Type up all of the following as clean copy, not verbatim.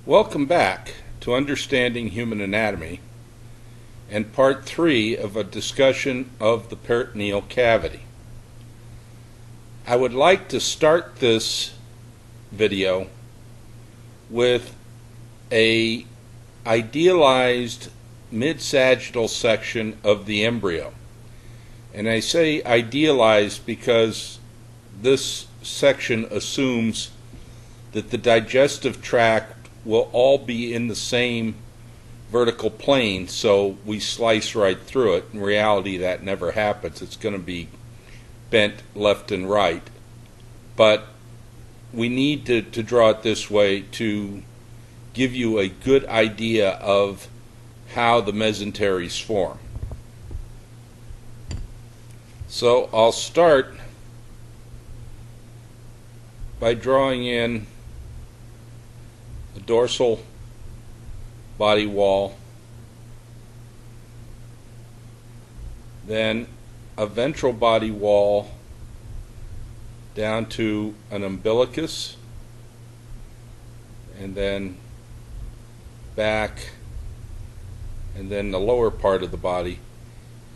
Welcome back to Understanding Human Anatomy and part 3 of a discussion of the peritoneal cavity. I would like to start this video with a idealized midsagittal section of the embryo. And I say idealized because this section assumes that the digestive tract will all be in the same vertical plane, so we slice right through it. In reality, that never happens. It's going to be bent left and right. But we need to draw it this way to give you a good idea of how the mesentaries form. So I'll start by drawing in the dorsal body wall, then a ventral body wall down to an umbilicus, and then back, and then the lower part of the body.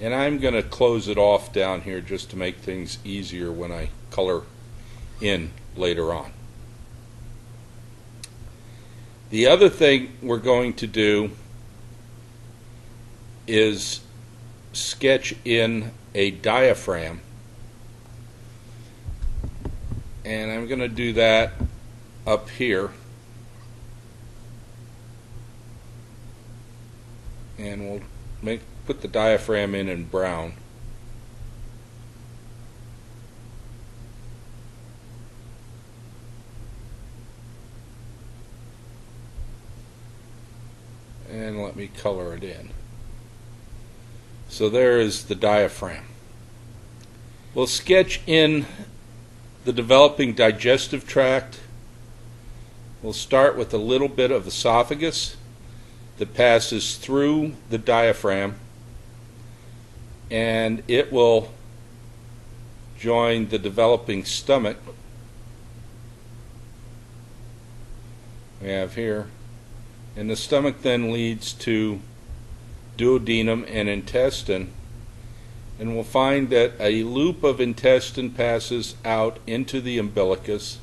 And I'm going to close it off down here just to make things easier when I color in later on. The other thing we're going to do is sketch in a diaphragm, and I'm going to do that up here, and we'll put the diaphragm in brown. And let me color it in. So there is the diaphragm. We'll sketch in the developing digestive tract. We'll start with a little bit of esophagus that passes through the diaphragm, and it will join the developing stomach we have here. And the stomach then leads to duodenum and intestine, and we'll find that a loop of intestine passes out into the umbilicus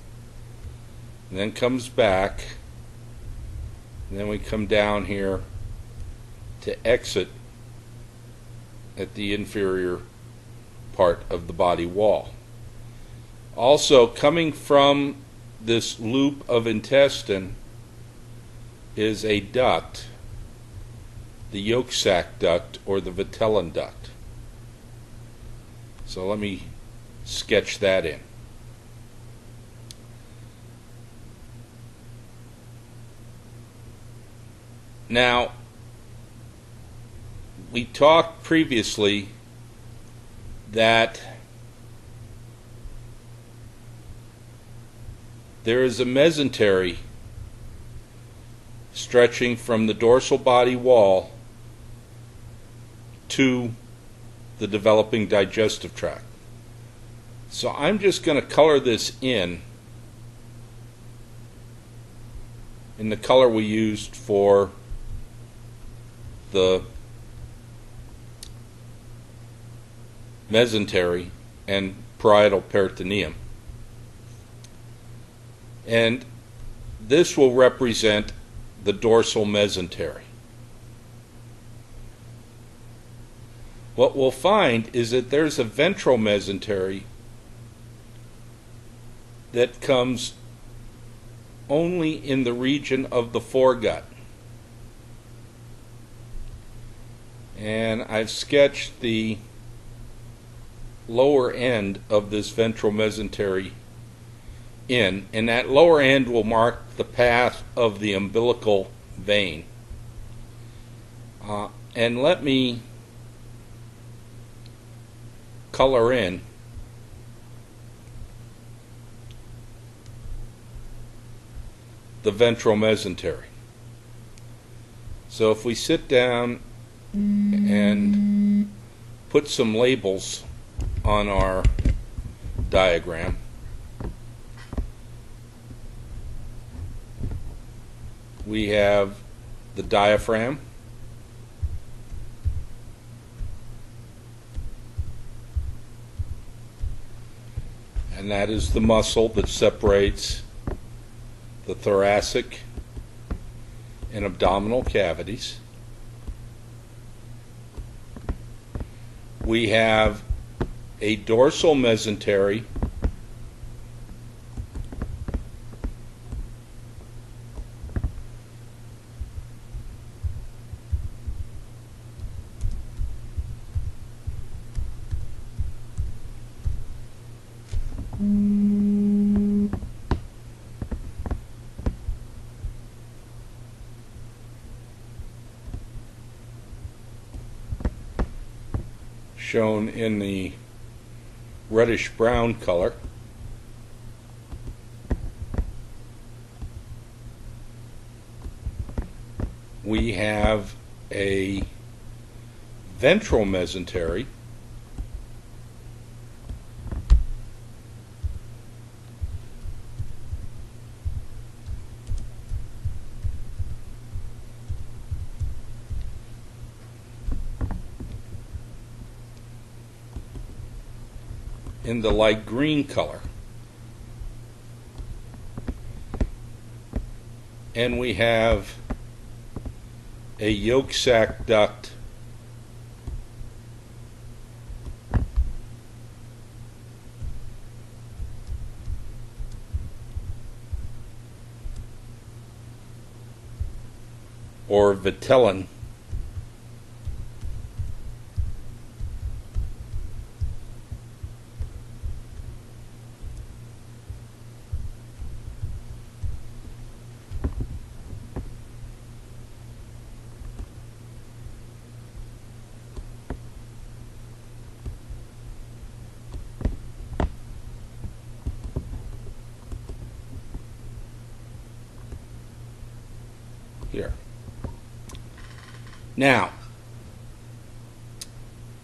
and then comes back, and then we come down here to exit at the inferior part of the body wall. Also, coming from this loop of intestine is a duct, the Yolk Sac Duct or the ventral duct. So let me sketch that in. Now, we talked previously that there is a mesentary stretching from the dorsal body wall to the developing digestive tract. So I'm just going to color this in the color we used for the mesentary and parietal peritoneum. And this will represent the dorsal mesentary. What we'll find is that there's a ventral mesentary that comes only in the region of the foregut. And I've sketched the lower end of this ventral mesentary in, and that lower end will mark the path of the umbilical vein. And let me color in the ventral mesentary. So if we sit down and put some labels on our diagram, we have the diaphragm, and that is the muscle that separates the thoracic and abdominal cavities. We have a dorsal mesentary, shown in the reddish brown color. We have a ventral mesentary, in the light green color. And we have a yolk sac duct or vitelline here. Now,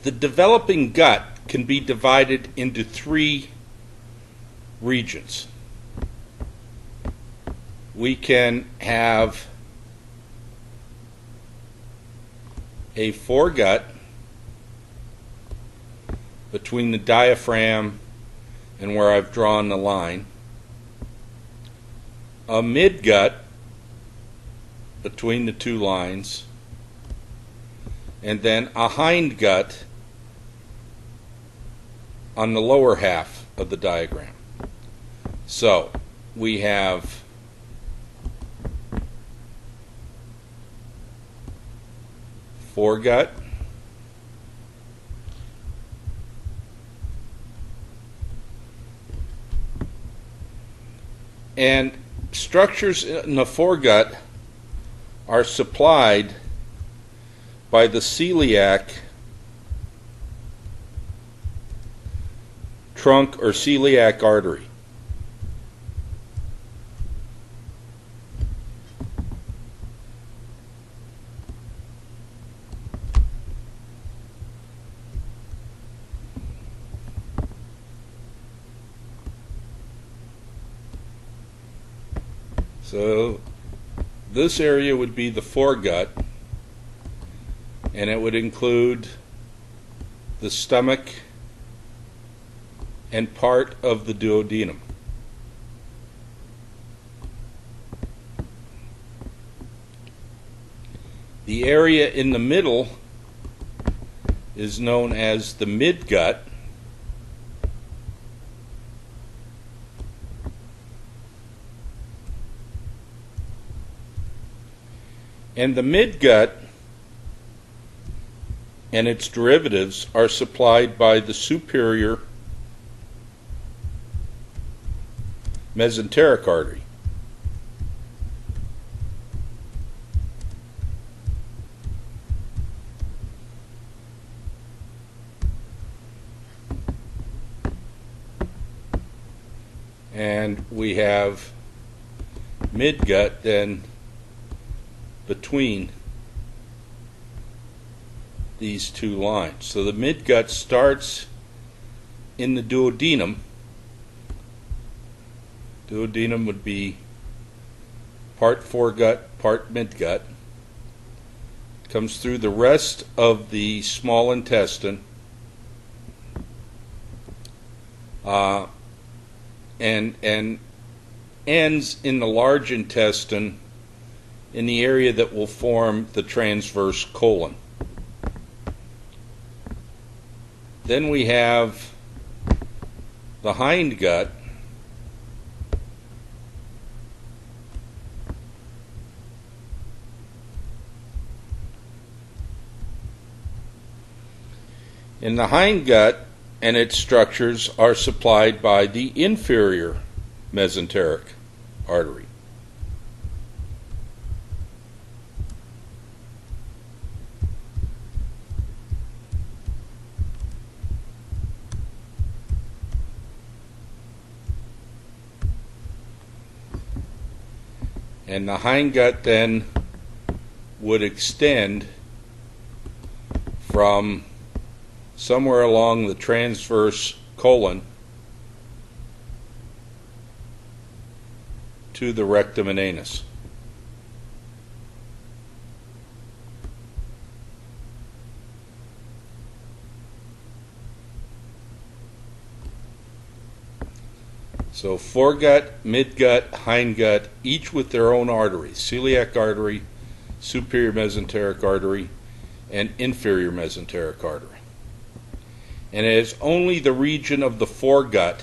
the developing gut can be divided into three regions. We can have a foregut between the diaphragm and where I've drawn the line, a midgut between the two lines, and then a hindgut on the lower half of the diagram. So we have foregut, and structures in the foregut are supplied by the celiac trunk or celiac artery. So this area would be the foregut, and it would include the stomach and part of the duodenum. The area in the middle is known as the midgut, and the midgut and its derivatives are supplied by the superior mesenteric artery. And we have midgut then between these two lines. So the midgut starts in the duodenum. Duodenum would be part foregut, part midgut, comes through the rest of the small intestine, and ends in the large intestine in the area that will form the transverse colon. Then we have the hindgut, and the hindgut and its structures are supplied by the inferior mesenteric artery. And the hindgut then would extend from somewhere along the transverse colon to the rectum and anus. So foregut, midgut, hindgut, each with their own arteries: celiac artery, superior mesenteric artery, and inferior mesenteric artery. And it is only the region of the foregut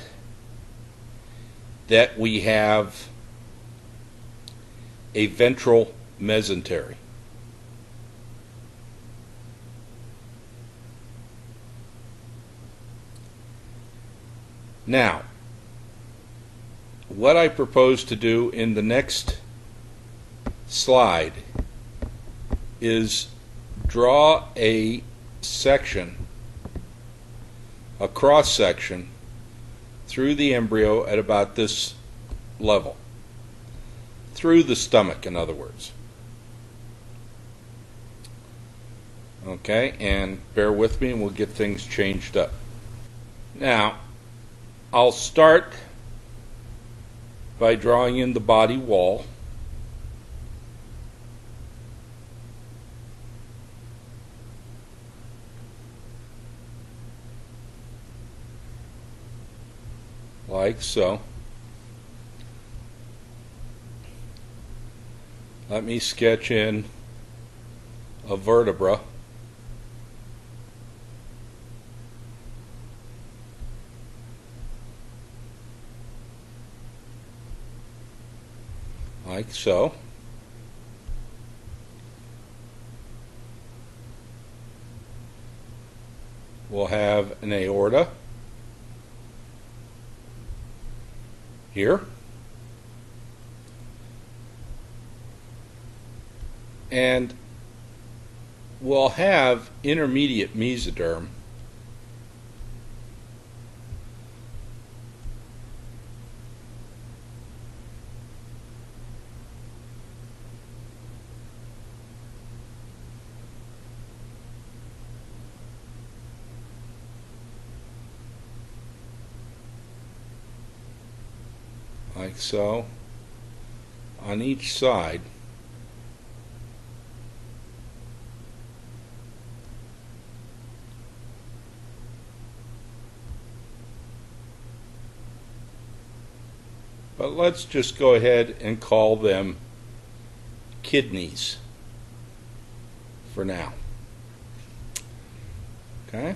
that we have a ventral mesentary. Now, what I propose to do in the next slide is draw a section, a cross section, through the embryo at about this level, through the stomach, in other words. Okay, and bear with me and we'll get things changed up. Now, I'll start by drawing in the body wall. Like so. Let me sketch in a vertebra. Like so. We'll have an aorta here, and we'll have intermediate mesoderm like so on each side. But let's just go ahead and call them kidneys for now. Okay?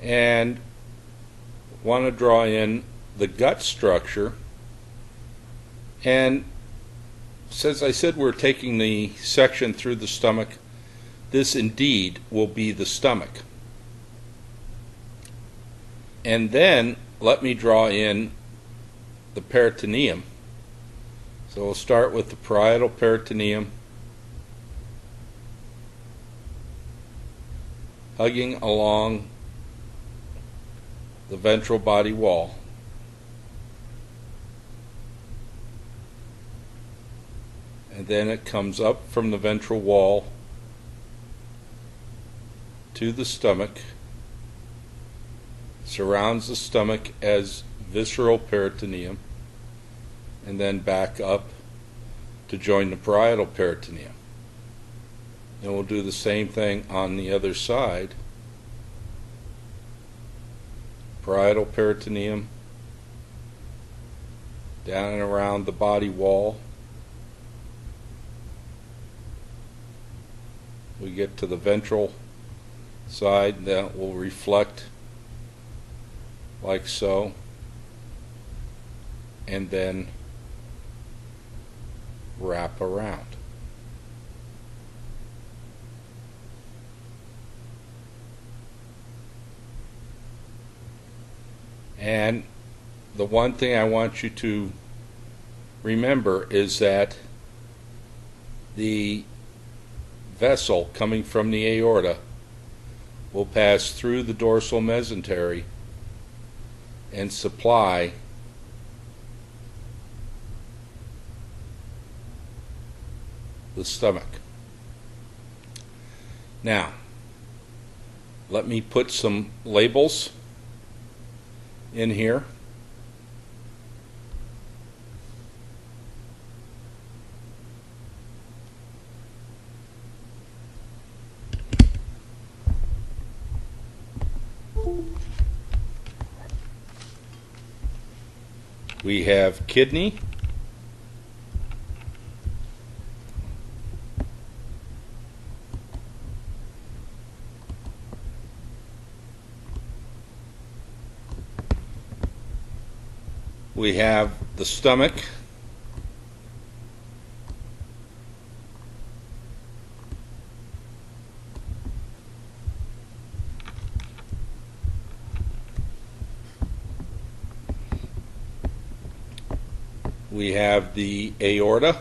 And want to draw in the gut structure. And since I said we're taking the section through the stomach, this indeed will be the stomach. And then let me draw in the peritoneum. So we'll start with the parietal peritoneum, hugging along the ventral body wall. And then it comes up from the ventral wall to the stomach, surrounds the stomach as visceral peritoneum, and then back up to join the parietal peritoneum. And we'll do the same thing on the other side. Parietal peritoneum down and around the body wall. We get to the ventral side, that will reflect like so, and then wrap around. And the one thing I want you to remember is that the vessel coming from the aorta will pass through the dorsal mesentary and supply the stomach. Now, let me put some labels in here. We have kidney, we have the stomach, we have the aorta,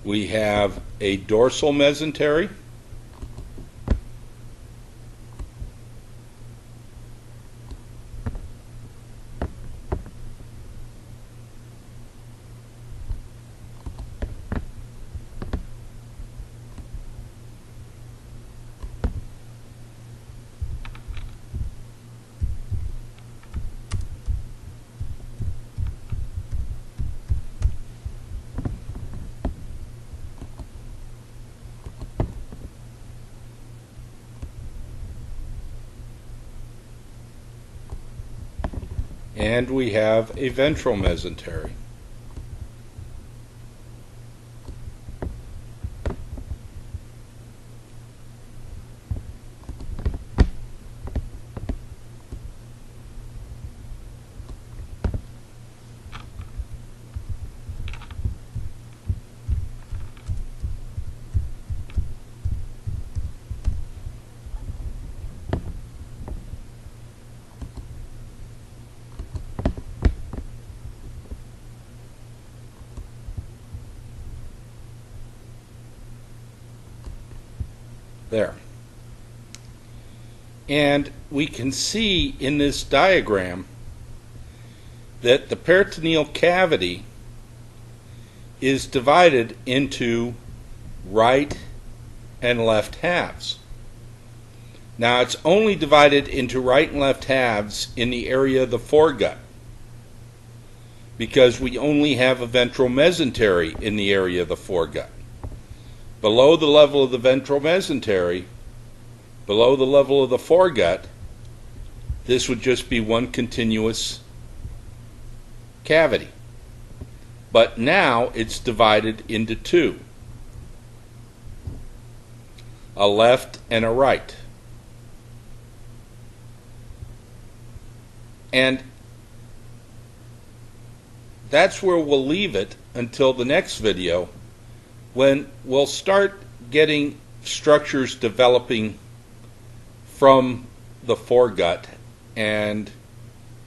we have a dorsal mesentary, and we have a ventral mesentary. There. And we can see in this diagram that the peritoneal cavity is divided into right and left halves. Now, it's only divided into right and left halves in the area of the foregut, because we only have a ventral mesentery in the area of the foregut. Below the level of the ventral mesentery, below the level of the foregut, this would just be one continuous cavity. But now it's divided into two, a left and a right. And that's where we'll leave it until the next video, when we'll start getting structures developing from the foregut, and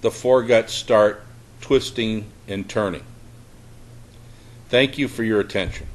the foregut start twisting and turning. Thank you for your attention.